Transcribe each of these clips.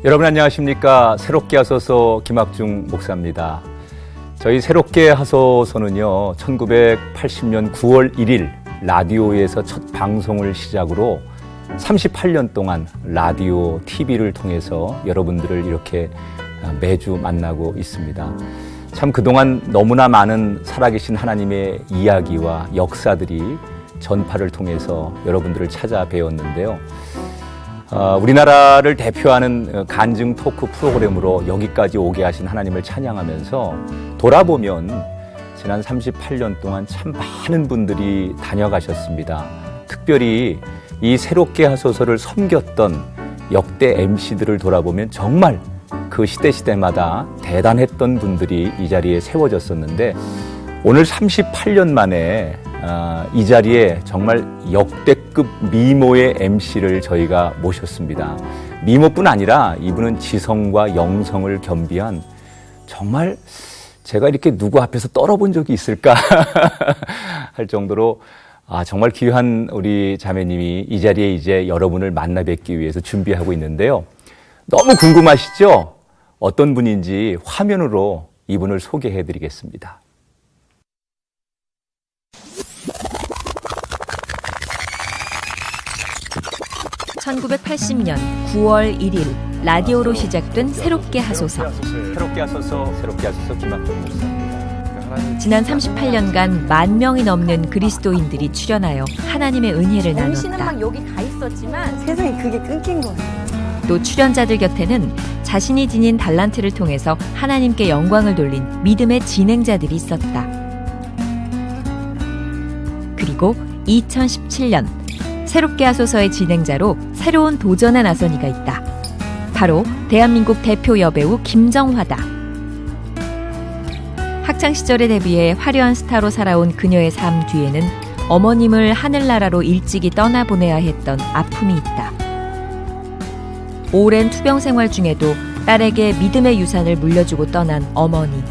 여러분 안녕하십니까. 새롭게 하소서 김학중 목사입니다. 저희 새롭게 하소서는요 1980년 9월 1일 라디오에서 첫 방송을 시작으로 38년 동안 라디오, TV를 통해서 여러분들을 이렇게 매주 만나고 있습니다. 참 그동안 너무나 많은 살아계신 하나님의 이야기와 역사들이 전파를 통해서 여러분들을 찾아뵈었는데요. 우리나라를 대표하는 간증 토크 프로그램으로 여기까지 오게 하신 하나님을 찬양하면서 돌아보면 지난 38년 동안 참 많은 분들이 다녀가셨습니다. 특별히 이 새롭게 하소서를 섬겼던 역대 MC들을 돌아보면 정말 그 시대마다 대단했던 분들이 이 자리에 세워졌었는데 오늘 38년 만에 이 자리에 정말 역대급 미모의 MC를 저희가 모셨습니다. 미모뿐 아니라 이분은 지성과 영성을 겸비한 정말 제가 이렇게 누구 앞에서 떨어본 적이 있을까 할 정도로 정말 귀한 우리 자매님이 이 자리에 이제 여러분을 만나 뵙기 위해서 준비하고 있는데요. 너무 궁금하시죠? 어떤 분인지 화면으로 이분을 소개해 드리겠습니다. (1980년 9월 1일) 라디오로 시작된 새롭게 하소서. 새롭게 하소서 김학중 목사입니다. 지난 38년간 10,000명이 넘는 그리스도인들이 출연하여 하나님의 은혜를 정신은 나눴다. 막 여기 가 있었지만 세상에 그게 끊긴 거예요. 또 출연자들 곁에는 자신이 지닌 달란트를 통해서 하나님께 영광을 돌린 믿음의 진행자들이 있었다. 그리고 2017년 새롭게 하소서의 진행자로 새로운 도전에 나선 이가 있다. 바로 대한민국 대표 여배우 김정화다. 학창시절에 데뷔해 화려한 스타로 살아온 그녀의 삶 뒤에는 어머님을 하늘나라로 일찍이 떠나보내야 했던 아픔이 있다. 오랜 투병 생활 중에도 딸에게 믿음의 유산을 물려주고 떠난 어머니.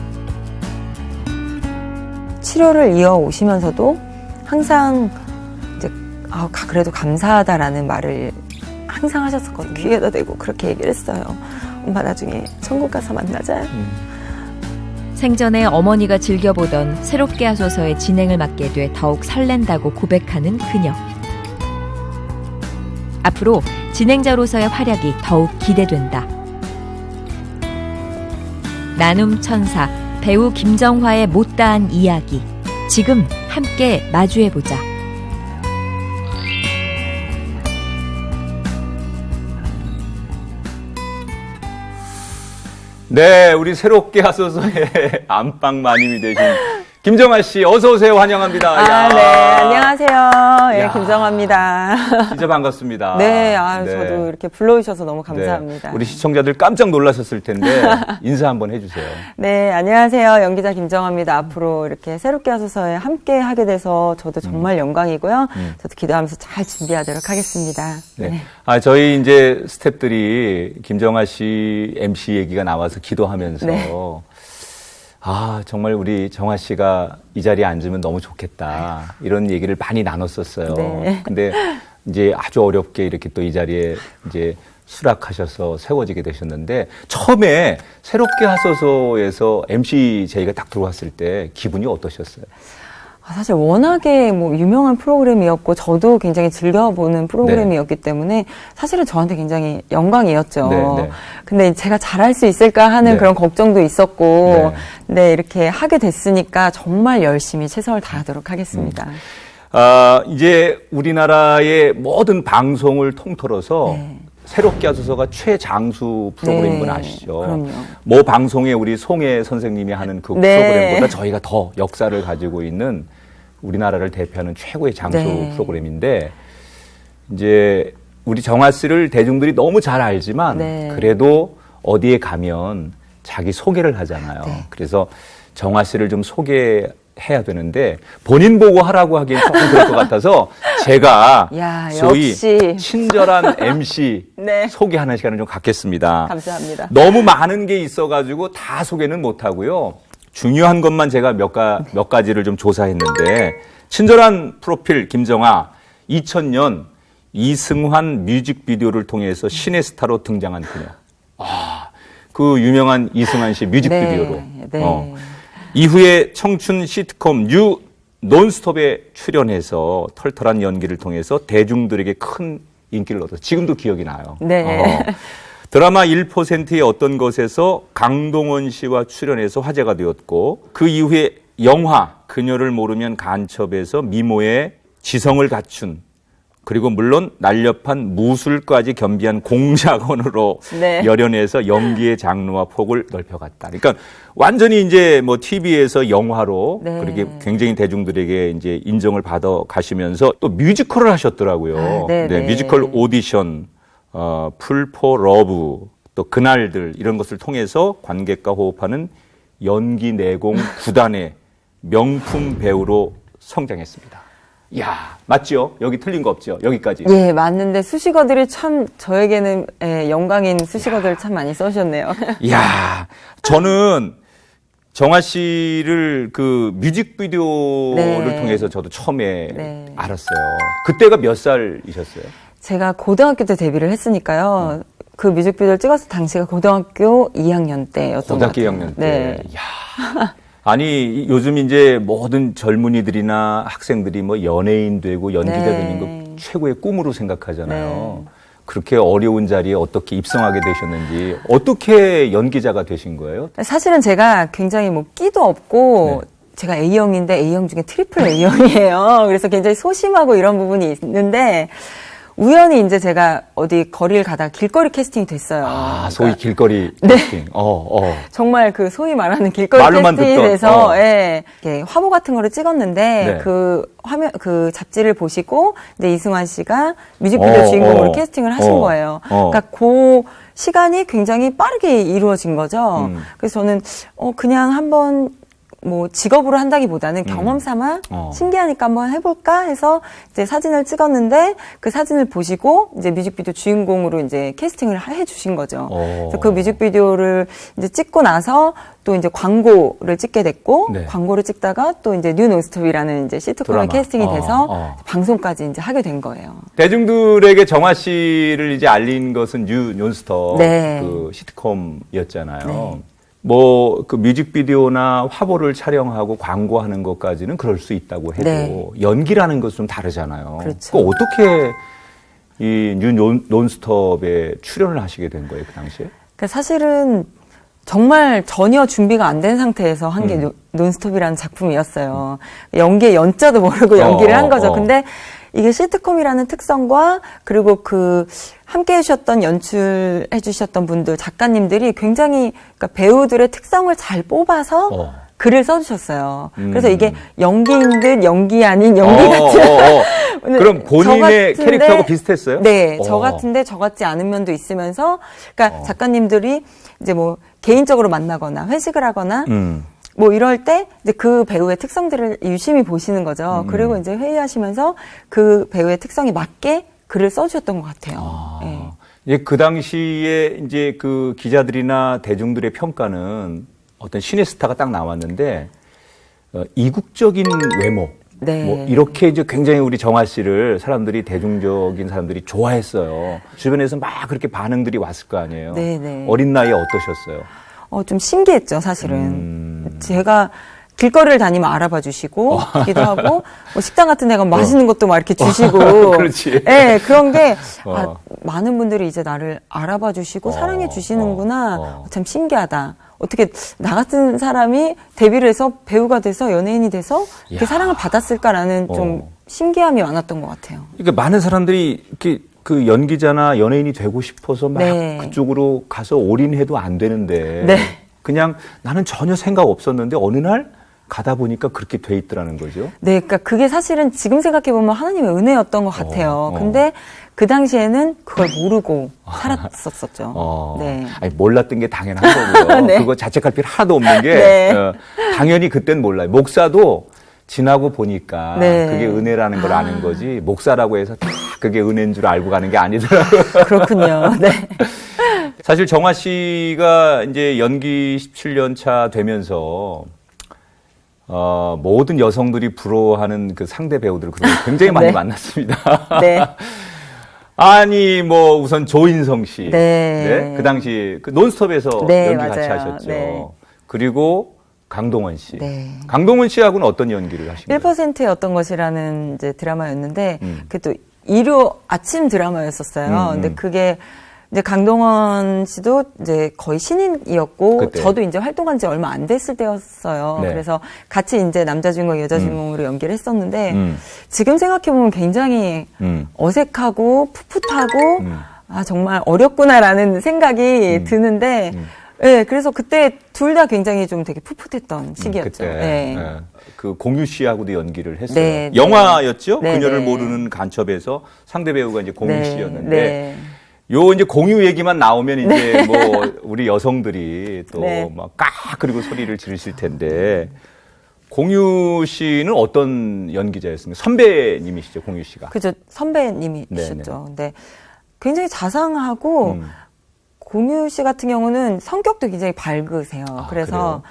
치료를 이어오시면서도 항상 이제 그래도 감사하다라는 말을 항상 하셨었거든요. 귀에다 대고 그렇게 얘기를 했어요. 엄마 나중에 천국 가서 만나자. 생전에 어머니가 즐겨보던 새롭게 하소서의 진행을 맡게 돼 더욱 설렌다고 고백하는 그녀. 앞으로 진행자로서의 활약이 더욱 기대된다. 나눔 천사 배우 김정화의 못다한 이야기, 지금 함께 마주해보자. 네, 우리 새롭게 하소서의 안방 마님이 되신 김정화 씨, 어서 오세요. 환영합니다. 네, 안녕하세요. 예, 김정화입니다. 진짜 반갑습니다. 네, 저도 이렇게 불러주셔서 너무 감사합니다. 네, 우리 시청자들 깜짝 놀라셨을 텐데 인사 한번 해주세요. 네, 안녕하세요. 연기자 김정화입니다. 앞으로 이렇게 새롭게 하소서에 함께 하게 돼서 저도 정말 영광이고요. 저도 기도하면서 잘 준비하도록 하겠습니다. 네. 저희 이제 스태프들이 김정화 씨 MC 얘기가 나와서 기도하면서 네. 정말 우리 정화 씨가 이 자리에 앉으면 너무 좋겠다. 이런 얘기를 많이 나눴었어요. 네. 근데 이제 아주 어렵게 이렇게 또 이 자리에 이제 수락하셔서 세워지게 되셨는데 처음에 새롭게 하소서에서 MC 제의가 딱 들어왔을 때 기분이 어떠셨어요? 사실 워낙에 유명한 프로그램이었고 저도 굉장히 즐겨보는 프로그램이었기 때문에 사실은 저한테 굉장히 영광이었죠. 네. 근데 제가 잘할 수 있을까 하는 네. 그런 걱정도 있었고 네, 이렇게 하게 됐으니까 정말 열심히 최선을 다하도록 하겠습니다. 이제 우리나라의 모든 방송을 통틀어서 새롭게 하소서가 최장수 프로그램인 건 아시죠? 그럼요. 모 방송에 우리 송혜 선생님이 하는 그 프로그램보다 저희가 더 역사를 가지고 있는 우리나라를 대표하는 최고의 장수 프로그램인데 이제 우리 정화 씨를 대중들이 너무 잘 알지만 그래도 어디에 가면 자기 소개를 하잖아요. 그래서 정화 씨를 좀 소개해야 되는데 본인 보고 하라고 하기엔 조금 그럴 것 같아서 제가 소위 역시. 친절한 MC 소개하는 시간을 좀 갖겠습니다. 감사합니다. 너무 많은 게 있어가지고 다 소개는 못하고요. 중요한 것만 제가 몇 가지를 좀 조사했는데 친절한 프로필 김정화 2000년 이승환 뮤직비디오를 통해서 신의 스타로 등장한 그녀. 그 유명한 이승환 씨 뮤직비디오로. 네. 이후에 청춘 시트콤 뉴 논스톱에 출연해서 털털한 연기를 통해서 대중들에게 큰 인기를 얻어서 지금도 기억이 나요. 네. 드라마 1%의 어떤 것에서 강동원 씨와 출연해서 화제가 되었고 그 이후에 영화 그녀를 모르면 간첩에서 미모의 지성을 갖춘 그리고 물론 날렵한 무술까지 겸비한 공작원으로 네. 열연해서 연기의 장르와 폭을 넓혀갔다. 그러니까 완전히 이제 뭐 TV에서 영화로 네. 그렇게 굉장히 대중들에게 이제 인정을 받아 가시면서 또 뮤지컬을 하셨더라고요. 아, 네, 네. 뮤지컬 오디션, 풀포 러브, 또 그날들 이런 것을 통해서 관객과 호흡하는 연기 내공 구단의 명품 배우로 성장했습니다. 이야, 맞죠? 여기 틀린 거 없죠? 여기까지. 예, 맞는데 수식어들이 참 저에게는 영광인 수식어들 참 많이 써주셨네요. 이야, 저는 정아 씨를 그 뮤직비디오를 네. 통해서 저도 처음에 네. 알았어요. 그때가 몇 살이셨어요? 제가 고등학교 때 데뷔를 했으니까요. 그 뮤직비디오를 찍었을 당시가 고등학교 2학년 때였던 것 고등학교 같아요. 2학년 때. 네. 이야. 아니, 요즘 이제 모든 젊은이들이나 학생들이 뭐 연예인 되고 연기자 네. 되는 거 최고의 꿈으로 생각하잖아요. 네. 그렇게 어려운 자리에 어떻게 입성하게 되셨는지, 어떻게 연기자가 되신 거예요? 사실은 제가 굉장히 뭐 끼도 없고 네. 제가 A형인데 A형 중에 트리플 A형이에요. 그래서 굉장히 소심하고 이런 부분이 있는데 우연히 이제 제가 어디 거리를 가다가 길거리 캐스팅이 됐어요. 아, 소위 그러니까 길거리 네. 캐스팅. 정말 그 소위 말하는 길거리 말로만 캐스팅이 듣던, 돼서 예, 이렇게 화보 같은 거를 찍었는데 네. 그 화면 그 잡지를 보시고 이제 이승환 씨가 뮤직비디오 주인공으로 캐스팅을 하신 거예요. 그러니까 그 시간이 굉장히 빠르게 이루어진 거죠. 그래서 저는 그냥 한번 뭐 직업으로 한다기보다는 경험 삼아 신기하니까 한번 해볼까 해서 이제 사진을 찍었는데 그 사진을 보시고 이제 뮤직비디오 주인공으로 이제 캐스팅을 해주신 거죠. 그래서 그 뮤직비디오를 이제 찍고 나서 또 이제 광고를 찍게 됐고 네. 광고를 찍다가 또 이제 뉴 논스톱이라는 이제 시트콤에 드라마. 캐스팅이 돼서 방송까지 이제 하게 된 거예요. 대중들에게 정아 씨를 이제 알린 것은 뉴 논스톱 네. 그 시트콤이었잖아요. 네. 뭐 그 뮤직비디오나 화보를 촬영하고 광고하는 것까지는 그럴 수 있다고 해도 네. 연기라는 것은 좀 다르잖아요. 그렇죠. 그 어떻게 이 뉴 논스톱에 출연을 하시게 된 거예요, 그 당시에? 그러니까 사실은 정말 전혀 준비가 안 된 상태에서 한 게 논스톱이라는 작품이었어요. 연기의 연자도 모르고 연기를 한 거죠. 근데 이게 시트콤이라는 특성과 그리고 그 함께 해주셨던 연출해 주셨던 분들 작가님들이 굉장히 그러니까 배우들의 특성을 잘 뽑아서 글을 써주셨어요. 그래서 이게 연기인 듯 연기 아닌 연기 같은. 그럼 본인의 저 같은데, 캐릭터하고 비슷했어요? 네, 저 같은데 저 같지 않은 면도 있으면서, 그러니까 작가님들이 이제 뭐 개인적으로 만나거나 회식을 하거나. 뭐 이럴 때 이제 그 배우의 특성들을 유심히 보시는 거죠. 그리고 이제 회의하시면서 그 배우의 특성에 맞게 글을 써주셨던 것 같아요. 네. 예, 그 당시에 이제 그 기자들이나 대중들의 평가는 어떤 신의 스타가 딱 나왔는데 이국적인 외모, 네. 뭐 이렇게 이제 굉장히 우리 정아 씨를 사람들이 대중적인 사람들이 좋아했어요. 주변에서 막 그렇게 반응들이 왔을 거 아니에요. 네, 네. 어린 나이에 어떠셨어요? 좀 신기했죠, 사실은. 제가 길거리를 다니면 알아봐 주시고, 기도 하고, 뭐 식당 같은 데 가면 맛있는 것도 막 이렇게 주시고. 그렇지. 네, 그런 게, 많은 분들이 이제 나를 알아봐 주시고, 사랑해 주시는구나. 참 신기하다. 어떻게, 나 같은 사람이 데뷔를 해서 배우가 돼서 연예인이 돼서 이렇게 사랑을 받았을까라는 좀 신기함이 많았던 것 같아요. 그러니까 많은 사람들이 이렇게 그 연기자나 연예인이 되고 싶어서 막 네. 그쪽으로 가서 올인해도 안 되는데 네. 그냥 나는 전혀 생각 없었는데 어느 날 가다 보니까 그렇게 돼 있더라는 거죠. 네, 그러니까 그게 사실은 지금 생각해보면 하나님의 은혜였던 것 같아요. 근데 그 당시에는 그걸 모르고 살았었죠. 네. 아니, 몰랐던 게 당연한 거고요. 네. 그거 자책할 필요 하나도 없는 게 네. 당연히 그땐 몰라요. 목사도 지나고 보니까 네. 그게 은혜라는 걸 아는 거지 목사라고 해서 다 그게 은혜인 줄 알고 가는 게 아니더라고요. 그렇군요. 네. 사실 정아 씨가 이제 연기 17년 차 되면서 모든 여성들이 부러워하는 그 상대 배우들을 그동안 굉장히 많이 네. 만났습니다. 네. 아니 뭐 우선 조인성 씨, 네. 그 당시 그 논스톱에서 네, 연기 같이 맞아요. 하셨죠. 네. 그리고 강동원 씨. 네. 강동원 씨하고는 어떤 연기를 하신 거예요? 1%의 어떤 것이라는 이제 드라마였는데, 음. 그게 또 일요 아침 드라마였었어요. 근데 그게 이제 강동원 씨도 이제 거의 신인이었고, 그때. 저도 이제 활동한 지 얼마 안 됐을 때였어요. 네. 그래서 같이 이제 남자 주인공, 여자 주인공으로 연기를 했었는데, 음. 지금 생각해보면 굉장히 어색하고 풋풋하고, 아, 정말 어렵구나라는 생각이 드는데, 네, 그래서 그때 둘 다 굉장히 좀 되게 풋풋했던 시기였죠. 그때 네. 예. 그 공유 씨하고도 연기를 했어요. 네, 네. 영화였죠. 네, 그녀를 네. 모르는 간첩에서 상대 배우가 이제 공유 네, 씨였는데 네. 요 이제 공유 얘기만 나오면 이제 뭐 우리 여성들이 또 네. 막 그리고 소리를 지르실 텐데 공유 씨는 어떤 연기자였습니까? 선배님이시죠, 공유 씨가. 그죠. 선배님이셨죠. 근데 굉장히 자상하고, 공유 씨 같은 경우는 성격도 굉장히 밝으세요. 그래서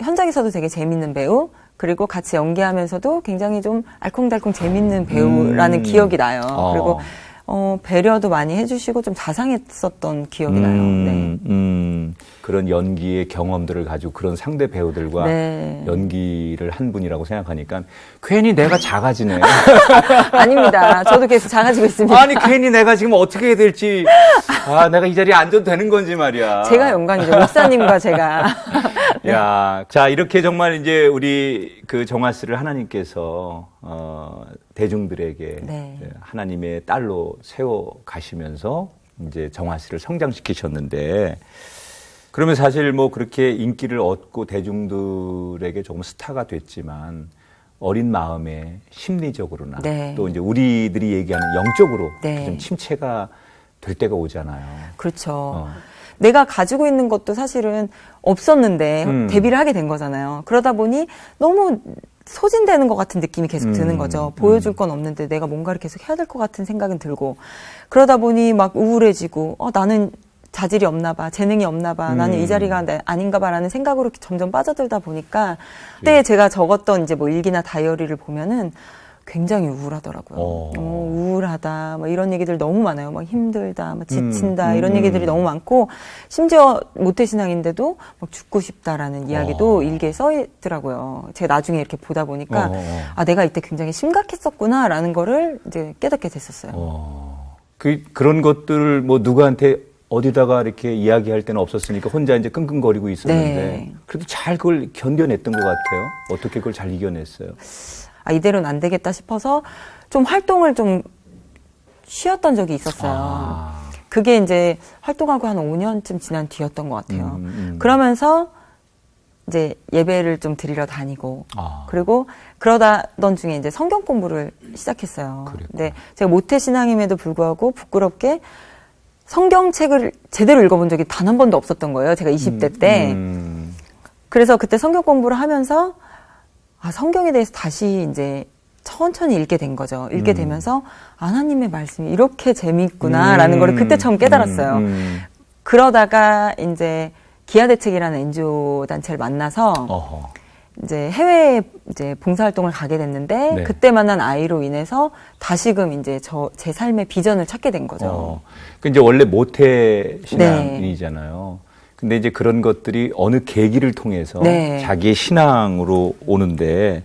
현장에서도 되게 재밌는 배우, 그리고 같이 연기하면서도 굉장히 좀 알콩달콩 재밌는 배우라는 기억이 나요. 그리고 배려도 많이 해주시고 좀 자상했었던 기억이 나요. 네. 그런 연기의 경험들을 가지고 그런 상대 배우들과 네. 연기를 한 분이라고 생각하니까 괜히 내가 작아지네. 아닙니다. 저도 계속 작아지고 있습니다. 아니 괜히 내가 지금 어떻게 해야 될지 내가 이 자리에 앉아도 되는 건지 말이야. 제가 영광이죠. 목사님과 제가. 야, 자 이렇게 정말 이제 우리 그 정화 씨를 하나님께서 대중들에게 네. 하나님의 딸로 세워 가시면서 이제 정화 씨를 성장시키셨는데 그러면 사실 뭐 그렇게 인기를 얻고 대중들에게 조금 스타가 됐지만 어린 마음에 심리적으로나 네. 또 이제 우리들이 얘기하는 영적으로 네. 좀 침체가 될 때가 오잖아요. 그렇죠. 내가 가지고 있는 것도 사실은 없었는데 데뷔를 하게 된 거잖아요. 그러다 보니 너무 소진되는 것 같은 느낌이 계속 드는 거죠. 보여줄 건 없는데 내가 뭔가를 계속 해야 될 것 같은 생각은 들고 그러다 보니 막 우울해지고 나는 자질이 없나 봐, 재능이 없나 봐, 나는 이 자리가 아닌가 봐라는 생각으로 점점 빠져들다 보니까 그때 제가 적었던 이제 뭐 일기나 다이어리를 보면은 굉장히 우울하더라고요. 우울하다, 뭐 이런 얘기들 너무 많아요. 막 힘들다, 막 지친다, 이런 얘기들이 너무 많고, 심지어 모태신앙인데도 막 죽고 싶다라는 이야기도 일기에 써 있더라고요. 제가 나중에 이렇게 보다 보니까, 내가 이때 굉장히 심각했었구나라는 거를 이제 깨닫게 됐었어요. 그런 것들을 뭐 누구한테 어디다가 이렇게 이야기할 때는 없었으니까 혼자 이제 끙끙거리고 있었는데, 네. 그래도 잘 그걸 견뎌냈던 것 같아요. 어떻게 그걸 잘 이겨냈어요? 이대로는 안 되겠다 싶어서 좀 활동을 좀 쉬었던 적이 있었어요. 그게 이제 활동하고 한 5년쯤 지난 뒤였던 것 같아요. 그러면서 이제 예배를 좀 드리러 다니고, 그리고 그러던 중에 이제 성경 공부를 시작했어요. 근데 제가 모태신앙임에도 불구하고 부끄럽게 성경책을 제대로 읽어본 적이 단 한 번도 없었던 거예요. 제가 20대 때. 그래서 그때 성경 공부를 하면서 성경에 대해서 다시 이제 천천히 읽게 된 거죠. 읽게 되면서 하나님의 말씀이 이렇게 재미있구나라는 걸 그때 처음 깨달았어요. 그러다가 이제 기아대책이라는 NGO 단체를 만나서 이제 해외에 이제 봉사활동을 가게 됐는데 네. 그때 만난 아이로 인해서 다시금 이제 제 삶의 비전을 찾게 된 거죠. 그 이제 원래 모태 신앙이잖아요. 근데 이제 그런 것들이 어느 계기를 통해서 네. 자기의 신앙으로 오는데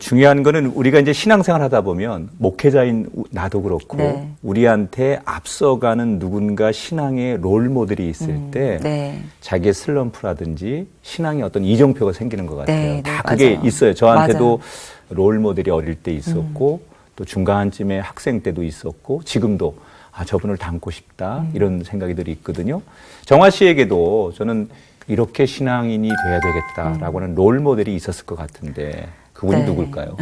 중요한 거는 우리가 이제 신앙생활 하다 보면 목회자인 나도 그렇고 네. 우리한테 앞서가는 누군가 신앙의 롤 모델이 있을 때 네. 자기의 슬럼프라든지 신앙의 어떤 이정표가 생기는 것 같아요. 네, 네, 다 그게 맞아요. 있어요. 저한테도 맞아요. 롤 모델이 어릴 때 있었고 또 중간쯤에 학생 때도 있었고 지금도 저분을 닮고 싶다 이런 생각이 들 있거든요. 정화 씨에게도 저는 이렇게 신앙인이 돼야 되겠다라고 하는 롤 모델이 있었을 것 같은데 그분이 네. 누굴까요?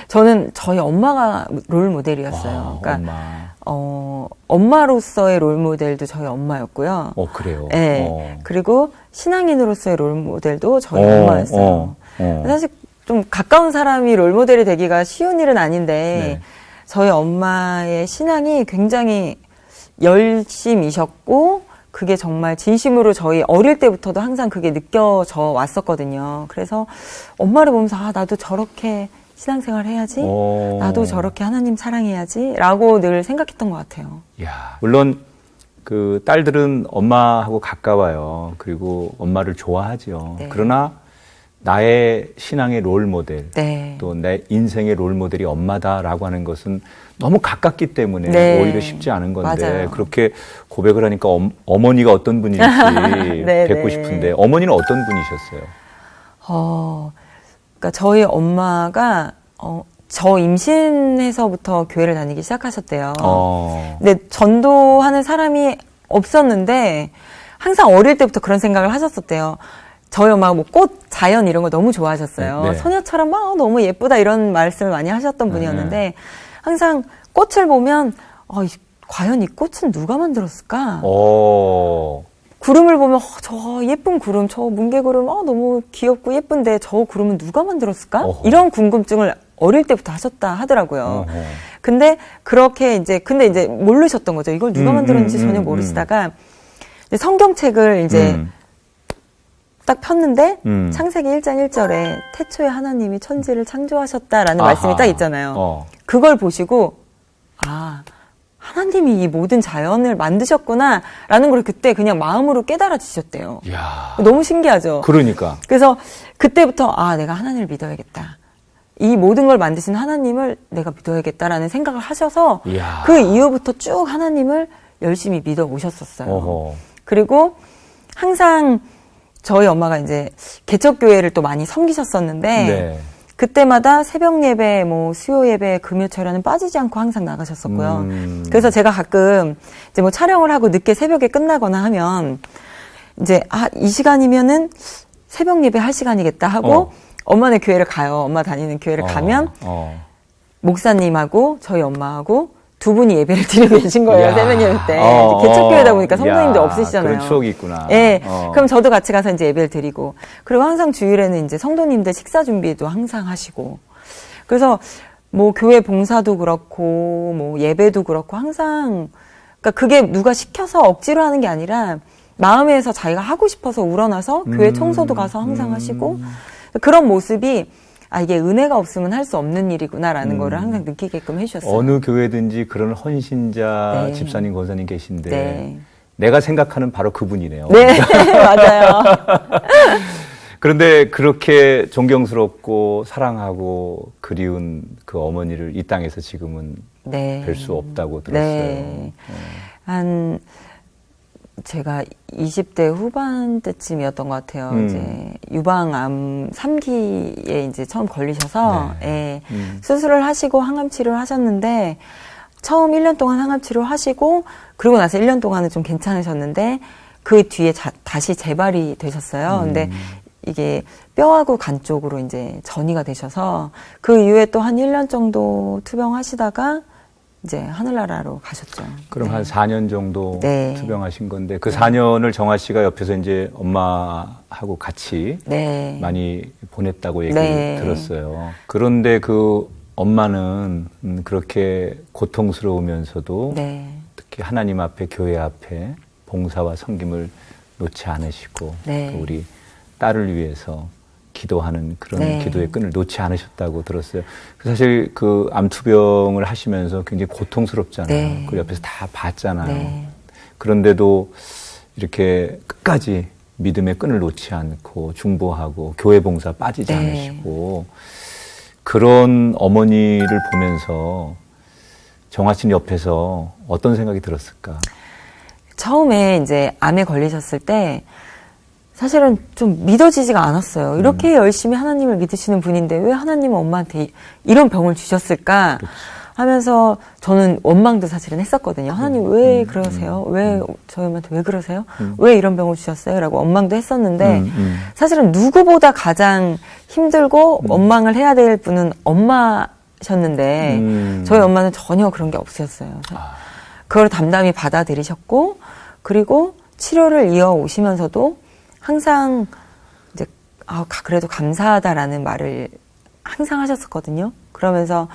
저는 저희 엄마가 롤 모델이었어요. 그러니까 엄마로서의 롤 모델도 저희 엄마였고요. 그래요. 네. 그리고 신앙인으로서의 롤 모델도 저희 엄마였어요. 사실 좀 가까운 사람이 롤 모델이 되기가 쉬운 일은 아닌데 네. 저희 엄마의 신앙이 굉장히 열심이셨고 그게 정말 진심으로 저희 어릴 때부터도 항상 그게 느껴져 왔었거든요. 그래서 엄마를 보면서 나도 저렇게 신앙생활 해야지. 나도 저렇게 하나님 사랑해야지. 라고 늘 생각했던 것 같아요. 야, 물론 그 딸들은 엄마하고 가까워요. 그리고 엄마를 좋아하죠. 네. 그러나 나의 신앙의 롤 모델, 네. 또 내 인생의 롤 모델이 엄마다라고 하는 것은 너무 가깝기 때문에 네. 오히려 쉽지 않은 건데 맞아요. 그렇게 고백을 하니까 어머니가 어떤 분일지 네, 뵙고 네. 싶은데 어머니는 어떤 분이셨어요? 그러니까 저희 엄마가 저 임신해서부터 교회를 다니기 시작하셨대요. 근데 전도하는 사람이 없었는데 항상 어릴 때부터 그런 생각을 하셨었대요. 저희 엄마가 뭐 꽃, 자연 이런 걸 너무 좋아하셨어요. 네. 소녀처럼 막 너무 예쁘다 이런 말씀을 많이 하셨던 분이었는데 항상 꽃을 보면 과연 이 꽃은 누가 만들었을까? 구름을 보면 저 예쁜 구름, 저 뭉게구름 너무 귀엽고 예쁜데 저 구름은 누가 만들었을까? 어허. 이런 궁금증을 어릴 때부터 하셨다 하더라고요. 어허. 근데 근데 이제 모르셨던 거죠. 이걸 누가 만들었는지 전혀 모르시다가 이제 성경책을 이제 딱 폈는데 창세기 1장 1절에 태초에 하나님이 천지를 창조하셨다라는 말씀이 딱 있잖아요. 그걸 보시고 하나님이 이 모든 자연을 만드셨구나라는 걸 그때 그냥 마음으로 깨달아지셨대요. 이야. 너무 신기하죠. 그러니까. 그래서 그때부터 내가 하나님을 믿어야겠다. 이 모든 걸 만드신 하나님을 내가 믿어야겠다라는 생각을 하셔서 이야. 그 이후부터 쭉 하나님을 열심히 믿어 오셨었어요. 어허. 그리고 항상 저희 엄마가 이제 개척교회를 또 많이 섬기셨었는데 네. 그때마다 새벽 예배, 수요 예배, 금요철에는 빠지지 않고 항상 나가셨었고요. 그래서 제가 가끔 이제 촬영을 하고 늦게 새벽에 끝나거나 하면 이제 이 시간이면은 새벽 예배 할 시간이겠다 하고 엄마네 교회를 가요. 엄마 다니는 교회를 가면 목사님하고 저희 엄마하고 두 분이 예배를 드리고 계신 거예요. 새벽 예배 때. 개척교회다 보니까 성도님도 없으시잖아요. 그런 추억이 있구나. 예. 그럼 저도 같이 가서 이제 예배를 드리고. 그리고 항상 주일에는 이제 성도님들 식사 준비도 항상 하시고. 그래서 교회 봉사도 그렇고, 예배도 그렇고, 항상, 그러니까 그게 누가 시켜서 억지로 하는 게 아니라 마음에서 자기가 하고 싶어서 우러나서 교회 청소도 가서 항상 하시고, 그런 모습이 이게 은혜가 없으면 할 수 없는 일이구나라는 거를 항상 느끼게끔 해주셨어요. 어느 교회든지 그런 헌신자 네. 집사님, 권사님 계신데 네. 내가 생각하는 바로 그분이네요. 네, 맞아요. 그런데 그렇게 존경스럽고 사랑하고 그리운 그 어머니를 이 땅에서 지금은 네. 뵐 수 없다고 들었어요. 네. 제가 20대 후반 때쯤이었던 것 같아요. 이제 유방암 3기에 이제 처음 걸리셔서 수술을 하시고 항암 치료를 하셨는데 처음 1년 동안 항암 치료 하시고 그러고 나서 1년 동안은 좀 괜찮으셨는데 그 뒤에 다시 재발이 되셨어요. 근데 이게 뼈하고 간 쪽으로 이제 전이가 되셔서 그 이후에 또 한 1년 정도 투병하시다가 이제 하늘나라로 가셨죠. 그럼 네. 한 4년 정도 네. 투병하신 건데 그 4년을 정아 씨가 옆에서 이제 엄마하고 같이 네. 많이 보냈다고 얘기를 네. 들었어요. 그런데 그 엄마는 그렇게 고통스러우면서도 네. 특히 하나님 앞에 교회 앞에 봉사와 섬김을 놓지 않으시고 네. 또 우리 딸을 위해서 기도하는 그런 네. 기도의 끈을 놓지 않으셨다고 들었어요. 사실 그 암투병을 하시면서 굉장히 고통스럽잖아요. 네. 그 옆에서 다 봤잖아요. 네. 그런데도 이렇게 끝까지 믿음의 끈을 놓지 않고 중보하고 교회 봉사 빠지지 네. 않으시고 그런 어머니를 보면서 정아 씨는 옆에서 어떤 생각이 들었을까? 처음에 이제 암에 걸리셨을 때 사실은 좀 믿어지지가 않았어요. 이렇게 열심히 하나님을 믿으시는 분인데 왜 하나님은 엄마한테 이런 병을 주셨을까 하면서 저는 원망도 사실은 했었거든요. 하나님 왜 그러세요? 왜 저희 엄마한테 왜 그러세요? 왜 이런 병을 주셨어요? 라고 원망도 했었는데 사실은 누구보다 가장 힘들고 원망을 해야 될 분은 엄마셨는데 저희 엄마는 전혀 그런 게 없으셨어요. 그걸 담담히 받아들이셨고 그리고 치료를 이어오시면서도 항상 이제 그래도 감사하다라는 말을 항상 하셨었거든요. 그러면서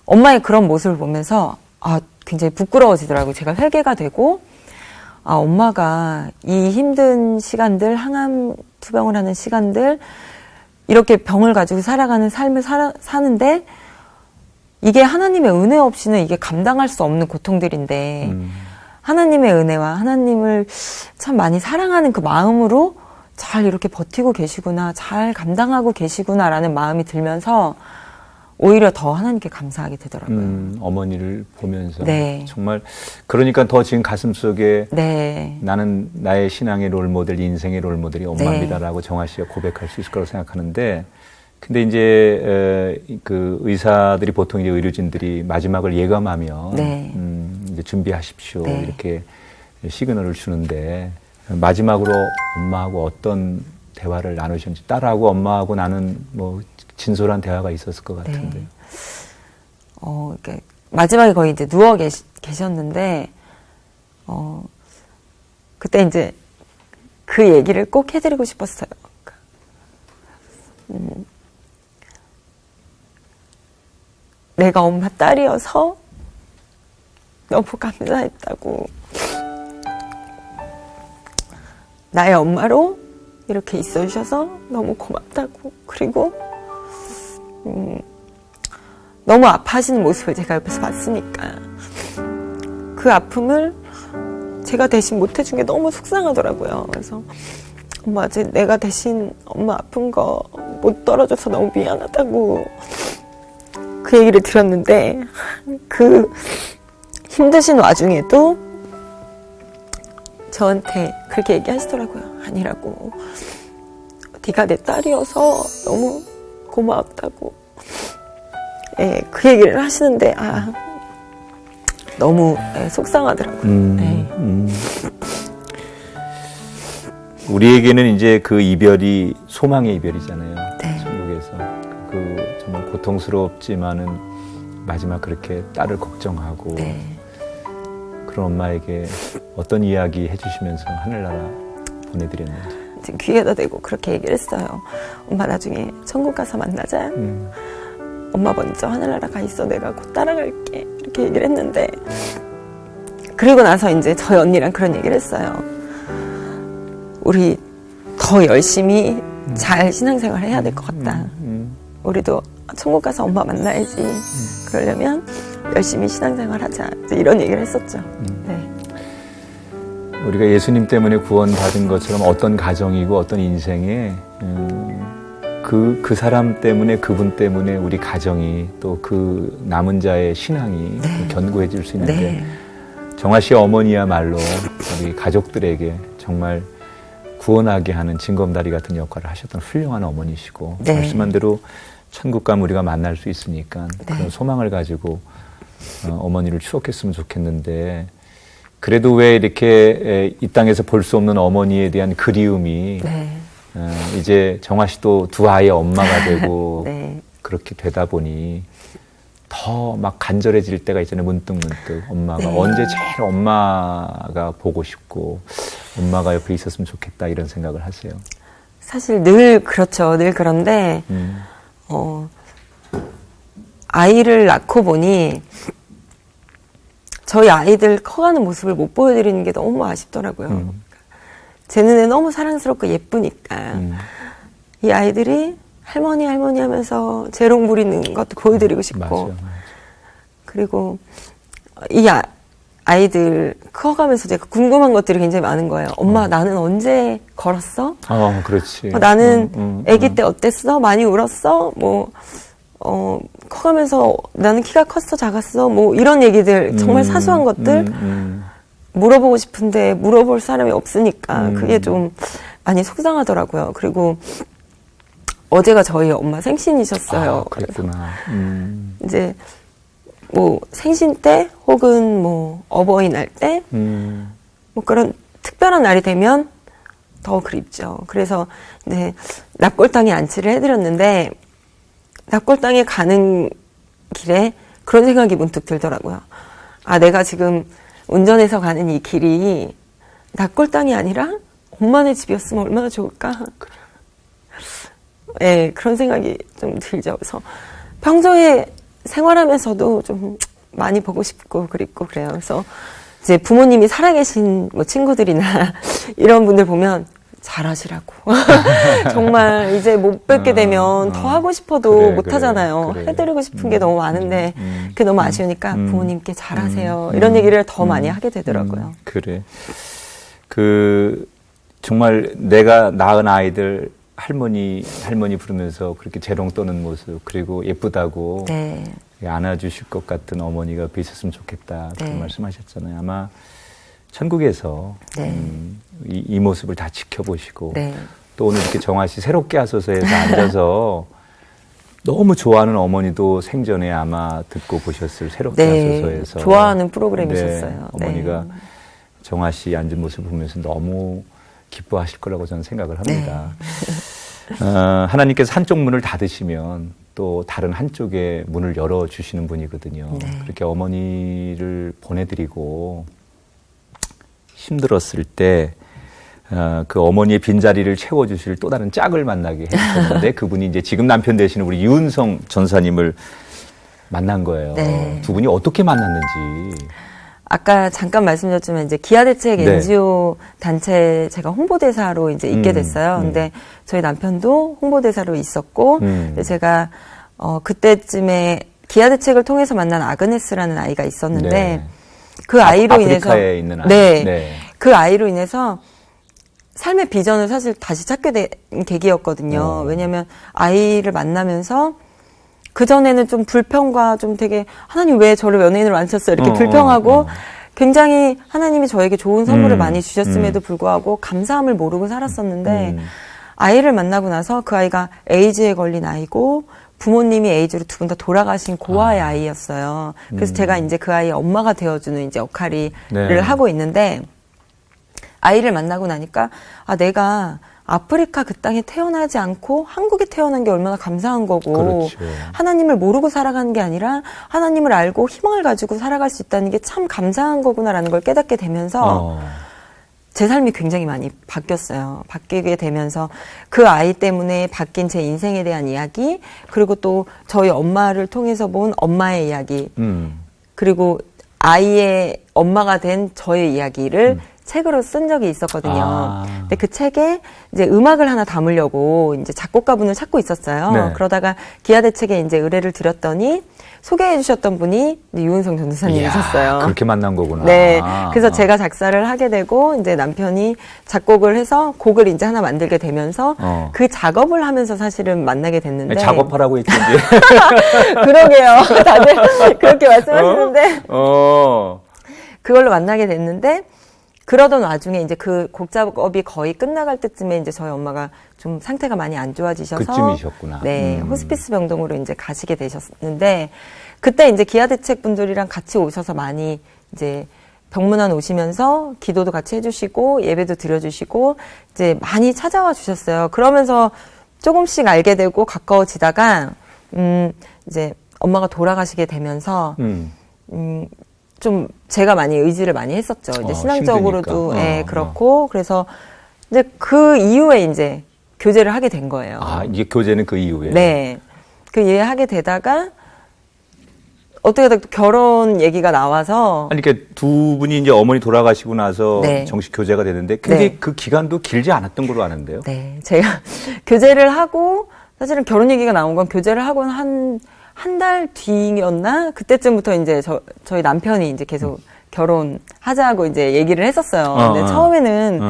엄마의 그런 모습을 보면서 굉장히 부끄러워지더라고요. 제가 회개가 되고 엄마가 이 힘든 시간들, 항암 투병을 하는 시간들 이렇게 병을 가지고 살아가는 삶을 사는데 이게 하나님의 은혜 없이는 이게 감당할 수 없는 고통들인데 하나님의 은혜와 하나님을 참 많이 사랑하는 그 마음으로 잘 이렇게 버티고 계시구나, 잘 감당하고 계시구나라는 마음이 들면서 오히려 더 하나님께 감사하게 되더라고요. 어머니를 보면서. 네. 정말, 그러니까 더 지금 가슴속에 네. 나는 나의 신앙의 롤모델, 인생의 롤모델이 엄마입니다라고 네. 정아 씨가 고백할 수 있을 거라고 생각하는데, 근데 이제 그 의사들이 보통 이제 의료진들이 마지막을 예감하면 네. 이제 준비하십시오 네. 이렇게 시그널을 주는데 마지막으로 엄마하고 어떤 대화를 나누셨는지 딸하고 엄마하고 나는 뭐 진솔한 대화가 있었을 것 같은데. 네. 이렇게 마지막에 거의 이제 누워 계셨는데 그때 이제 그 얘기를 꼭 해드리고 싶었어요. 내가 엄마 딸이어서 너무 감사했다고. 나의 엄마로 이렇게 있어주셔서 너무 고맙다고. 그리고 너무 아파하시는 모습을 제가 옆에서 봤으니까 그 아픔을 제가 대신 못해준 게 너무 속상하더라고요. 그래서 엄마, 내가 대신 엄마 아픈 거 못 떨어져서 너무 미안하다고 그 얘기를 들었는데 그 힘드신 와중에도 저한테 그렇게 얘기하시더라고요. 아니라고. 네가 내 딸이어서 너무 고마웠다고. 예, 그 얘기를 하시는데 너무 속상하더라고요. 네. 우리에게는 이제 그 이별이 소망의 이별이잖아요. 네. 천국에서 그 정말 고통스럽지만은 마지막 그렇게 딸을 걱정하고 네. 그런 엄마에게 어떤 이야기 해주시면서 하늘나라 보내드렸는지. 지금 귀에다 대고 그렇게 얘기를 했어요. 엄마 나중에 천국 가서 만나자. 엄마 먼저 하늘나라 가 있어. 내가 곧 따라갈게. 이렇게 얘기를 했는데 그리고 나서 이제 저희 언니랑 그런 얘기를 했어요. 우리 더 열심히 잘 신앙생활 해야 될 것 같다. 우리도 천국 가서 엄마 만나야지. 그러려면 열심히 신앙생활 하자. 이런 얘기를 했었죠. 네. 우리가 예수님 때문에 구원받은 것처럼 어떤 가정이고 어떤 인생에 그 사람 때문에, 그분 때문에 우리 가정이 또 그 남은 자의 신앙이 네. 견고해질 수 있는데 네. 정아 씨 어머니야말로 우리 가족들에게 정말 구원하게 하는 징검다리 같은 역할을 하셨던 훌륭한 어머니시고 네. 말씀한 대로 천국 가면 우리가 만날 수 있으니까 네. 그런 소망을 가지고 어머니를 추억했으면 좋겠는데 그래도 왜 이렇게 이 땅에서 볼 수 없는 어머니에 대한 그리움이 네. 이제 정아 씨도 두 아이의 엄마가 되고 네. 그렇게 되다 보니 더 막 간절해질 때가 있잖아요. 문득 엄마가 네. 언제 제일 엄마가 보고 싶고 엄마가 옆에 있었으면 좋겠다 이런 생각을 하세요. 사실 늘 그렇죠. 늘 그런데 아이를 낳고 보니 저희 아이들 커가는 모습을 못 보여드리는 게 너무 아쉽더라고요. 제 눈에 너무 사랑스럽고 예쁘니까 이 아이들이 할머니 하면서 재롱 부리는 것도 보여드리고 싶고 맞아요. 그리고 이 아이들 커가면서 제가 궁금한 것들이 굉장히 많은 거예요. 엄마 나는 언제 걸었어? 그렇지. 나는 아기 때 어땠어? 많이 울었어? 커가면서 나는 키가 컸어? 작았어? 이런 얘기들 정말 사소한 것들 물어보고 싶은데 물어볼 사람이 없으니까 그게 좀 많이 속상하더라고요. 그리고 어제가 저희 엄마 생신이셨어요. 그랬구나. 이제 생신 때 혹은 어버이날 때 그런 특별한 날이 되면 더 그립죠. 그래서 이제 납골당에 안치를 해드렸는데 납골당에 가는 길에 그런 생각이 문득 들더라고요. 내가 지금 운전해서 가는 이 길이 납골당이 아니라 엄마네 집이었으면 얼마나 좋을까. 네, 그런 생각이 좀 들죠. 그래서 평소에 생활하면서도 좀 많이 보고 싶고 그립고 그래요. 그래서 이제 부모님이 살아계신 친구들이나 이런 분들 보면 잘하시라고. 정말 이제 못 뵙게 되면 더 하고 싶어도 그래, 못 하잖아요. 그래. 해드리고 싶은 게 너무 많은데 그게 너무 아쉬우니까 부모님께 잘하세요. 이런 얘기를 더 많이 하게 되더라고요. 그래. 정말 내가 낳은 아이들 할머니 부르면서 그렇게 재롱 떠는 모습, 그리고 예쁘다고 네. 안아주실 것 같은 어머니가 있었으면 좋겠다. 네. 그런 말씀하셨잖아요. 아마 천국에서 네. 이 모습을 다 지켜보시고 네. 또 오늘 이렇게 정아 씨 새롭게 하소서에서 앉아서 너무 좋아하는 어머니도 생전에 아마 듣고 보셨을 새롭게 네. 하소서에서 좋아하는 프로그램이셨어요. 네. 어머니가 네. 정아 씨 앉은 모습을 보면서 너무 기뻐하실 거라고 저는 생각을 합니다. 네. 하나님께서 한쪽 문을 닫으시면 또 다른 한쪽에 문을 열어주시는 분이거든요. 네. 그렇게 어머니를 보내드리고 힘들었을 때 그 어머니의 빈자리를 채워주실 또 다른 짝을 만나게 해주셨는데 그분이 이제 지금 남편 되시는 우리 유은성 전사님을 만난 거예요. 네. 두 분이 어떻게 만났는지. 아까 잠깐 말씀드렸지만 이제 기아대책 네. NGO 단체 제가 홍보대사로 이제 있게 됐어요. 근데 저희 남편도 홍보대사로 있었고 근데 제가 그때쯤에 기아대책을 통해서 만난 아그네스라는 아이가 있었는데 네. 그 아이로 아프리카에 인해서 있는 아이. 네. 네. 그 아이로 인해서 삶의 비전을 사실 다시 찾게 된 계기였거든요. 왜냐하면 아이를 만나면서 그전에는 좀 불평과 좀 되게 하나님 왜 저를 연예인으로 안 쳤어요 이렇게 불평하고 굉장히 하나님이 저에게 좋은 선물을 많이 주셨음에도 불구하고 감사함을 모르고 살았었는데 아이를 만나고 나서 그 아이가 에이즈에 걸린 아이고 부모님이 에이즈로 두 분 다 돌아가신 고아의 아이였어요. 그래서 제가 이제 그 아이의 엄마가 되어주는 이제 역할을 네. 하고 있는데 아이를 만나고 나니까 내가 아프리카 그 땅에 태어나지 않고 한국에 태어난 게 얼마나 감사한 거고 그렇죠. 하나님을 모르고 살아가는 게 아니라 하나님을 알고 희망을 가지고 살아갈 수 있다는 게 참 감사한 거구나라는 걸 깨닫게 되면서 제 삶이 굉장히 많이 바뀌었어요. 바뀌게 되면서 그 아이 때문에 바뀐 제 인생에 대한 이야기 그리고 또 저희 엄마를 통해서 본 엄마의 이야기 그리고 아이의 엄마가 된 저의 이야기를 책으로 쓴 적이 있었거든요. 근데 그 책에 이제 음악을 하나 담으려고 이제 작곡가분을 찾고 있었어요. 네. 그러다가 기아대책에 이제 의뢰를 드렸더니 소개해 주셨던 분이 유은성 전도사님이셨어요. 그렇게 만난 거구나. 네. 그래서 제가 작사를 하게 되고 이제 남편이 작곡을 해서 곡을 이제 하나 만들게 되면서 그 작업을 하면서 사실은 만나게 됐는데 작업하라고 했지 이제. 그러게요. 다들 그렇게 말씀하시는데 어. 그걸로 만나게 됐는데 그러던 와중에 이제 그 곡 작업이 거의 끝나갈 때쯤에 이제 저희 엄마가 좀 상태가 많이 안 좋아지셔서 그쯤이셨구나. 네, 호스피스 병동으로 이제 가시게 되셨는데 그때 이제 기아대책 분들이랑 같이 오셔서 많이 이제 병문안 오시면서 기도도 같이 해주시고 예배도 드려주시고 이제 많이 찾아와 주셨어요. 그러면서 조금씩 알게 되고 가까워지다가 이제 엄마가 돌아가시게 되면서 좀 제가 많이 의지를 많이 했었죠. 이제 신앙적으로도 예, 그렇고 그래서 이제 그 이후에 이제 교제를 하게 된 거예요. 이게 교제는 그 이후에. 네, 그 이해하게 되다가 어떻게 또 결혼 얘기가 나와서 아니 그러니까 두 분이 이제 어머니 돌아가시고 나서 네. 정식 교제가 되는데 굉장히 네. 그 기간도 길지 않았던 걸로 아는데요. 네, 제가 교제를 하고 사실은 결혼 얘기가 나온 건 교제를 하고 한 달 뒤였나? 그때쯤부터 이제 저희 남편이 이제 계속 결혼하자고 이제 얘기를 했었어요. 근데 처음에는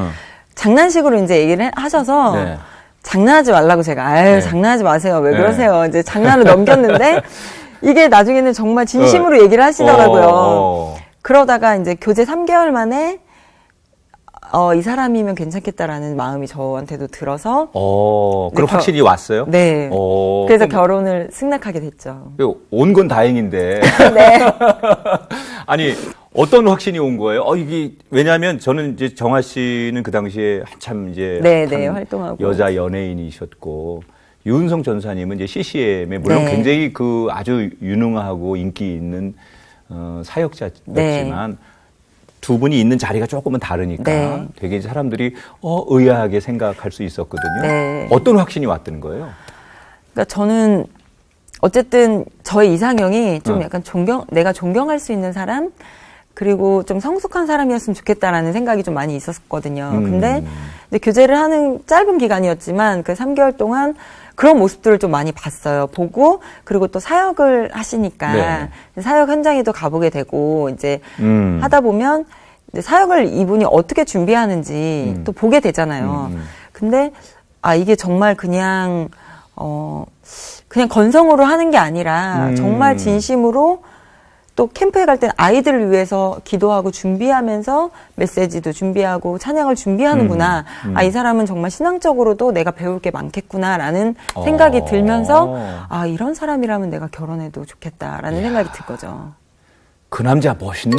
장난식으로 이제 얘기를 하셔서 네. 장난하지 말라고 제가 네. 장난하지 마세요. 왜 네. 그러세요? 이제 장난을 넘겼는데 이게 나중에는 정말 진심으로 얘기를 하시더라고요. 그러다가 이제 교제 3개월 만에 이 사람이면 괜찮겠다라는 마음이 저한테도 들어서 그럼 확실히 왔어요? 네. 그래서 결혼을 승낙하게 됐죠. 온 건 다행인데. 네. 아니, 어떤 확신이 온 거예요? 이게, 왜냐면 저는 이제 정아 씨는 그 당시에 한참 이제. 네, 활동하고. 여자 연예인이셨고, 유은성 전사님은 이제 CCM에 물론 네. 굉장히 그 아주 유능하고 인기 있는, 사역자였지만, 두 분이 있는 자리가 조금은 다르니까 네. 되게 사람들이 의아하게 생각할 수 있었거든요. 네. 어떤 확신이 왔던 거예요? 그러니까 저는 어쨌든 저의 이상형이 좀 약간 내가 존경할 수 있는 사람 그리고 좀 성숙한 사람이었으면 좋겠다라는 생각이 좀 많이 있었거든요. 근데 이제 교제를 하는 짧은 기간이었지만 그 3개월 동안 그런 모습들을 좀 많이 봤어요. 보고, 그리고 또 사역을 하시니까 네. 사역 현장에도 가보게 되고, 이제 하다 보면 이제 사역을 이분이 어떻게 준비하는지 또 보게 되잖아요. 근데, 이게 정말 그냥 건성으로 하는 게 아니라 정말 진심으로 또 캠프에 갈 때는 아이들을 위해서 기도하고 준비하면서 메시지도 준비하고 찬양을 준비하는구나. 이 사람은 정말 신앙적으로도 내가 배울 게 많겠구나라는 생각이 들면서 이런 사람이라면 내가 결혼해도 좋겠다라는 생각이 들 거죠. 그 남자 멋있네.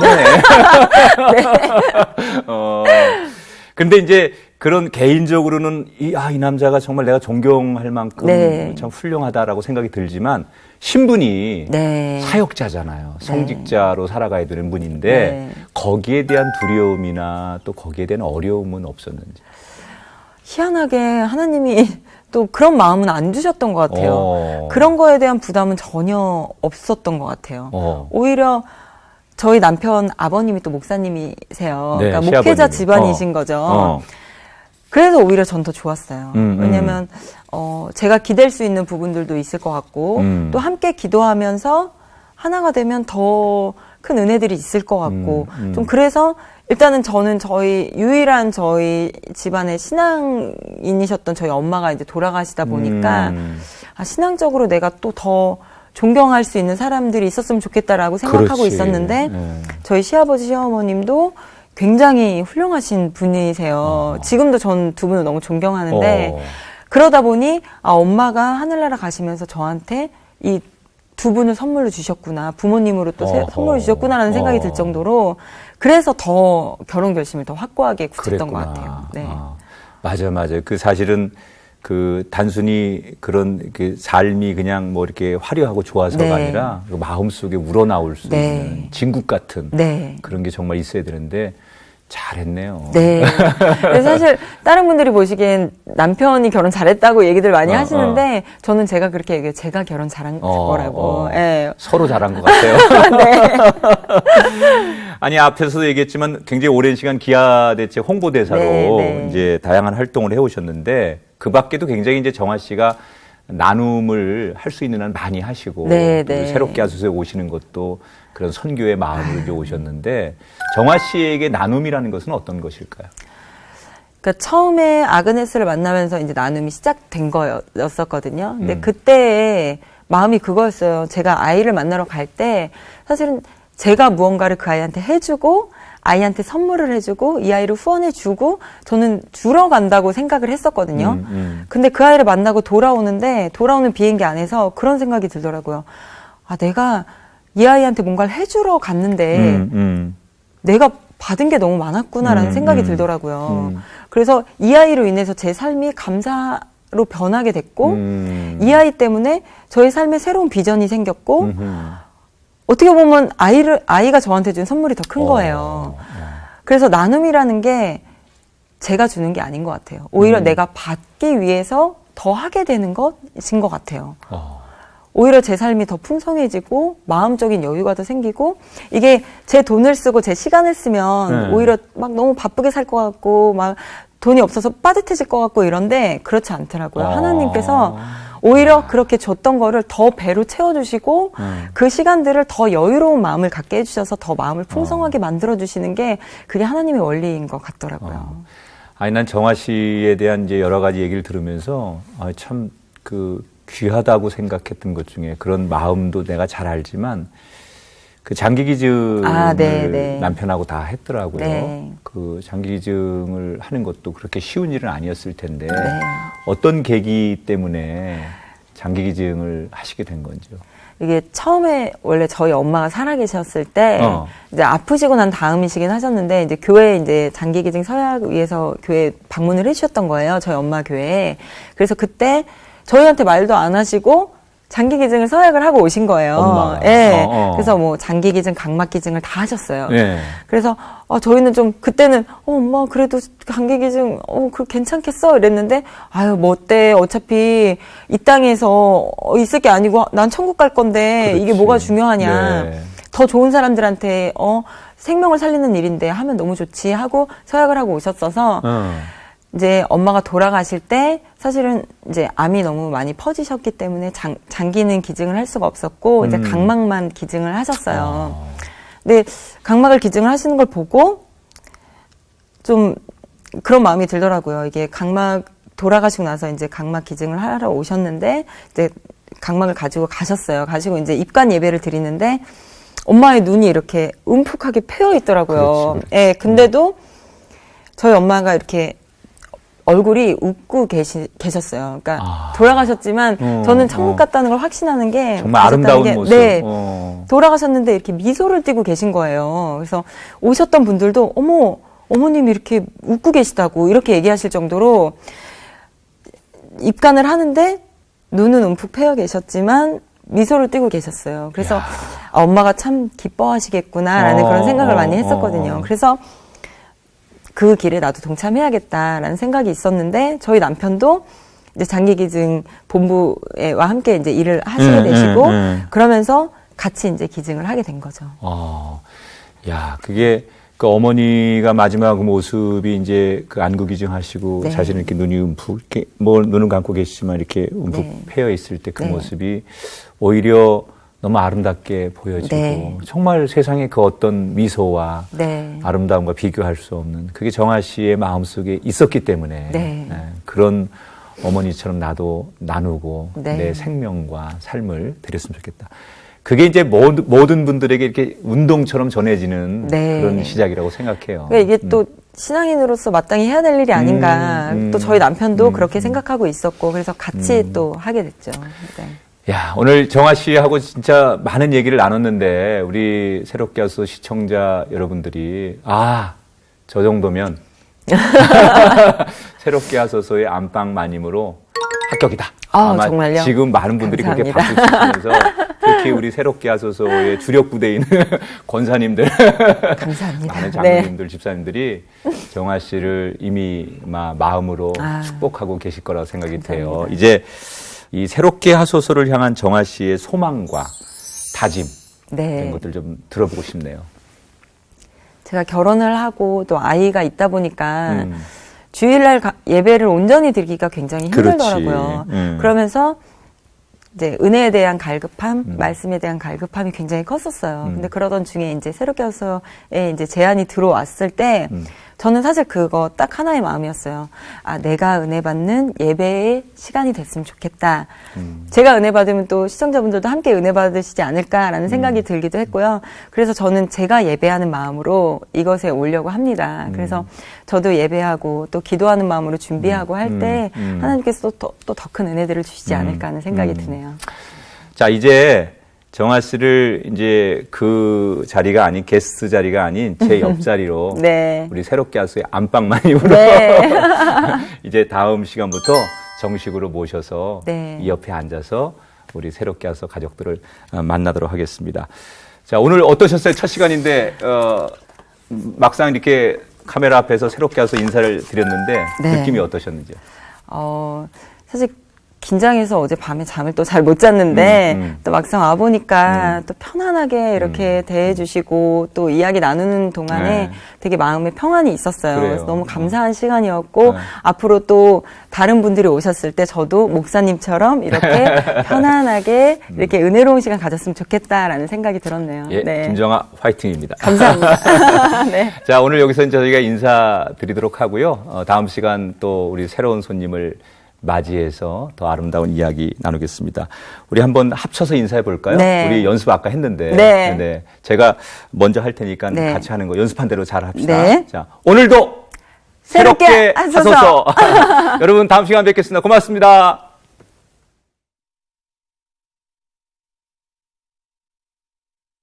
근데 이제 그런 개인적으로는 이 남자가 정말 내가 존경할 만큼 네. 참 훌륭하다라고 생각이 들지만 신분이 네. 사역자잖아요. 네. 성직자로 살아가야 되는 분인데 네. 거기에 대한 두려움이나 또 거기에 대한 어려움은 없었는지. 희한하게 하나님이 또 그런 마음은 안 주셨던 것 같아요. 그런 거에 대한 부담은 전혀 없었던 것 같아요. 오히려 저희 남편 아버님이 또 목사님이세요. 네, 그러니까 목회자 시아버님이. 집안이신 거죠. 그래서 오히려 전 더 좋았어요. 왜냐면 제가 기댈 수 있는 부분들도 있을 것 같고 또 함께 기도하면서 하나가 되면 더 큰 은혜들이 있을 것 같고 좀 그래서 일단은 저는 유일한 저희 집안의 신앙인이셨던 저희 엄마가 이제 돌아가시다 보니까 신앙적으로 내가 또 더 존경할 수 있는 사람들이 있었으면 좋겠다라고 생각하고 그렇지. 있었는데 저희 시아버지 시어머님도 굉장히 훌륭하신 분이세요. 지금도 전 두 분을 너무 존경하는데 그러다 보니 엄마가 하늘나라 가시면서 저한테 이 두 분을 선물로 주셨구나. 부모님으로 또 선물을 주셨구나라는 생각이 들 정도로 그래서 더 결혼 결심을 더 확고하게 굳혔던 것 같아요. 네. 맞아요. 그 사실은 그 단순히 그런 그 삶이 그냥 뭐 이렇게 화려하고 좋아서가 네. 아니라 그 마음속에 우러나올 수 네. 있는 진국 같은 네. 그런 게 정말 있어야 되는데 잘했네요. 네. 그래서 사실 다른 분들이 보시기엔 남편이 결혼 잘했다고 얘기들 많이 하시는데 저는 제가 그렇게 얘기해요. 제가 결혼 잘한 거라고. 네. 서로 잘한 것 같아요. 네. 아니 앞에서도 얘기했지만 굉장히 오랜 시간 기아대책 홍보대사로 네. 이제 다양한 활동을 해오셨는데 그 밖에도 굉장히 이제 정아 씨가 나눔을 할 수 있는 한 많이 하시고 네, 또 네. 새롭게 하소서에 오시는 것도 그런 선교의 마음으로 이제 오셨는데 정아 씨에게 나눔이라는 것은 어떤 것일까요? 그러니까 처음에 아그네스를 만나면서 이제 나눔이 시작된 거였었거든요. 근데 그때 마음이 그거였어요. 제가 아이를 만나러 갈 때 사실은 제가 무언가를 그 아이한테 해주고 아이한테 선물을 해주고 이 아이를 후원해주고 저는 주러 간다고 생각을 했었거든요. 근데 그 아이를 만나고 돌아오는 비행기 안에서 그런 생각이 들더라고요. 내가 이 아이한테 뭔가를 해주러 갔는데 내가 받은 게 너무 많았구나라는 생각이 들더라고요. 그래서 이 아이로 인해서 제 삶이 감사로 변하게 됐고 이 아이 때문에 저의 삶에 새로운 비전이 생겼고 어떻게 보면 아이가 저한테 준 선물이 더 큰 거예요. 그래서 나눔이라는 게 제가 주는 게 아닌 것 같아요. 오히려 내가 받기 위해서 더 하게 되는 것인 것 같아요. 오히려 제 삶이 더 풍성해지고 마음적인 여유가 더 생기고 이게 제 돈을 쓰고 제 시간을 쓰면 오히려 막 너무 바쁘게 살 것 같고 막 돈이 없어서 빠듯해질 것 같고 이런데 그렇지 않더라고요. 하나님께서 오히려 그렇게 줬던 거를 더 배로 채워주시고 그 시간들을 더 여유로운 마음을 갖게 해주셔서 더 마음을 풍성하게 만들어주시는 게 그게 하나님의 원리인 것 같더라고요. 아니 난 정아 씨에 대한 이제 여러 가지 얘기를 들으면서 참 그 귀하다고 생각했던 것 중에 그런 마음도 내가 잘 알지만 그 장기기증을 네. 남편하고 다 했더라고요. 네. 그 장기기증을 하는 것도 그렇게 쉬운 일은 아니었을 텐데 네. 어떤 계기 때문에 장기기증을 하시게 된 건지요? 이게 처음에 원래 저희 엄마가 살아계셨을 때 이제 아프시고 난 다음이시긴 하셨는데 이제 교회에 이제 장기기증 서약 위해서 교회 방문을 해주셨던 거예요. 저희 엄마 교회에. 그래서 그때 저희한테 말도 안 하시고 장기기증을 서약을 하고 오신 거예요. 엄마. 네. 그래서 뭐 장기기증, 각막기증을 다 하셨어요. 네. 그래서 저희는 좀 그때는 엄마 그래도 장기기증 그 괜찮겠어 이랬는데 뭐 어때 어차피 이 땅에서 있을 게 아니고 난 천국 갈 건데 그렇지. 이게 뭐가 중요하냐. 네. 더 좋은 사람들한테 생명을 살리는 일인데 하면 너무 좋지 하고 서약을 하고 오셨어서 이제 엄마가 돌아가실 때 사실은 이제 암이 너무 많이 퍼지셨기 때문에 장기는 기증을 할 수가 없었고 이제 각막만 기증을 하셨어요. 근데 각막을 기증을 하시는 걸 보고 좀 그런 마음이 들더라고요. 이게 각막 돌아가시고 나서 이제 각막 기증을 하러 오셨는데 이제 각막을 가지고 가셨어요. 가지고 이제 입관 예배를 드리는데 엄마의 눈이 이렇게 움푹하게 패여 있더라고요. 그렇지. 예, 근데도 저희 엄마가 이렇게 얼굴이 웃고 계셨어요. 그러니까 돌아가셨지만 저는 천국 갔다는 걸 확신하는 게 정말 아름다운 게, 모습. 네, 돌아가셨는데 이렇게 미소를 띠고 계신 거예요. 그래서 오셨던 분들도 어머 어머님이 이렇게 웃고 계시다고 이렇게 얘기하실 정도로 입관을 하는데 눈은 움푹 패여 계셨지만 미소를 띠고 계셨어요. 그래서 아, 엄마가 참 기뻐하시겠구나라는 그런 생각을 많이 했었거든요. 그래서 그 길에 나도 동참해야겠다라는 생각이 있었는데 저희 남편도 이제 장기기증 본부와 함께 이제 일을 하시게 되시고 그러면서 같이 이제 기증을 하게 된 거죠. 야, 그게 그 어머니가 마지막 그 모습이 이제 그 안구 기증하시고 네. 자신은 이렇게 눈이 움푹 이렇게 뭐 눈은 감고 계시지만 이렇게 움푹 네. 패여 있을 때 그 네. 모습이 오히려 너무 아름답게 보여지고 네. 정말 세상에 그 어떤 미소와 네. 아름다움과 비교할 수 없는 그게 정아 씨의 마음속에 있었기 때문에 네. 그런 어머니처럼 나도 나누고 네. 내 생명과 삶을 드렸으면 좋겠다. 그게 이제 모든 분들에게 이렇게 운동처럼 전해지는 네. 그런 시작이라고 생각해요. 그러니까 이게 또 신앙인으로서 마땅히 해야 될 일이 아닌가. 또 저희 남편도 그렇게 생각하고 있었고 그래서 같이 또 하게 됐죠. 네. 야, 오늘 정아 씨하고 진짜 많은 얘기를 나눴는데 우리 새롭게 하소 시청자 여러분들이 저 정도면 새롭게 하소서의 안방 마님으로 합격이다. 아마 정말요? 지금 많은 분들이 그렇게 감사합니다. 박수 치면서 특히 우리 새롭게 하소서의 주력 부대에 있는 권사님들, 감사합니다. 많은 장로님들, 집사님들이 정아 씨를 이미 마음으로 축복하고 계실 거라고 생각이 돼요. 이제 이 새롭게 하소서를 향한 정아 씨의 소망과 다짐 이런 것들 좀 들어보고 싶네요. 제가 결혼을 하고 또 아이가 있다 보니까 주일날 예배를 온전히 드리기가 굉장히 힘들더라고요. 그러면서 이제 은혜에 대한 갈급함, 말씀에 대한 갈급함이 굉장히 컸었어요. 근데 그러던 중에 이제 새롭게 와서에 이제 제안이 들어왔을 때 저는 사실 그거 딱 하나의 마음이었어요. 내가 은혜 받는 예배의 시간이 됐으면 좋겠다. 제가 은혜 받으면 또 시청자분들도 함께 은혜 받으시지 않을까라는 생각이 들기도 했고요. 그래서 저는 제가 예배하는 마음으로 이것에 오려고 합니다. 그래서 저도 예배하고 또 기도하는 마음으로 준비하고 할 때 하나님께서 또 더 큰 은혜들을 주시지 않을까 하는 생각이 드네요. 자, 이제 정아 씨를 이제 그 자리가 아닌 게스트 자리가 아닌 제 옆자리로 네. 우리 새롭게 하소의 안방마님으로 네. 이제 다음 시간부터 정식으로 모셔서 네. 이 옆에 앉아서 우리 새롭게 하소 가족들을 만나도록 하겠습니다. 자, 오늘 어떠셨어요? 첫 시간인데 막상 이렇게 카메라 앞에서 새롭게 하소 인사를 드렸는데 네. 느낌이 어떠셨는지요? 사실 긴장해서 어제 밤에 잠을 또 잘 못 잤는데 또 막상 와보니까 또 편안하게 이렇게 대해주시고 또 이야기 나누는 동안에 되게 마음에 평안이 있었어요. 그래요. 그래서 너무 감사한 시간이었고 네. 앞으로 또 다른 분들이 오셨을 때 저도 목사님처럼 이렇게 편안하게 이렇게 은혜로운 시간 가졌으면 좋겠다라는 생각이 들었네요. 예, 네. 김정아 화이팅입니다. 감사합니다. 네. 자, 오늘 여기서 저희가 인사드리도록 하고요. 다음 시간 또 우리 새로운 손님을 맞이해서 더 아름다운 이야기 나누겠습니다. 우리 한번 합쳐서 인사해 볼까요? 네. 우리 연습 아까 했는데. 네. 제가 먼저 할 테니까 네. 같이 하는 거 연습한 대로 잘 합시다. 네. 자, 오늘도 새롭게 새롭게 하소서. 하소서. 여러분 다음 시간 뵙겠습니다. 고맙습니다.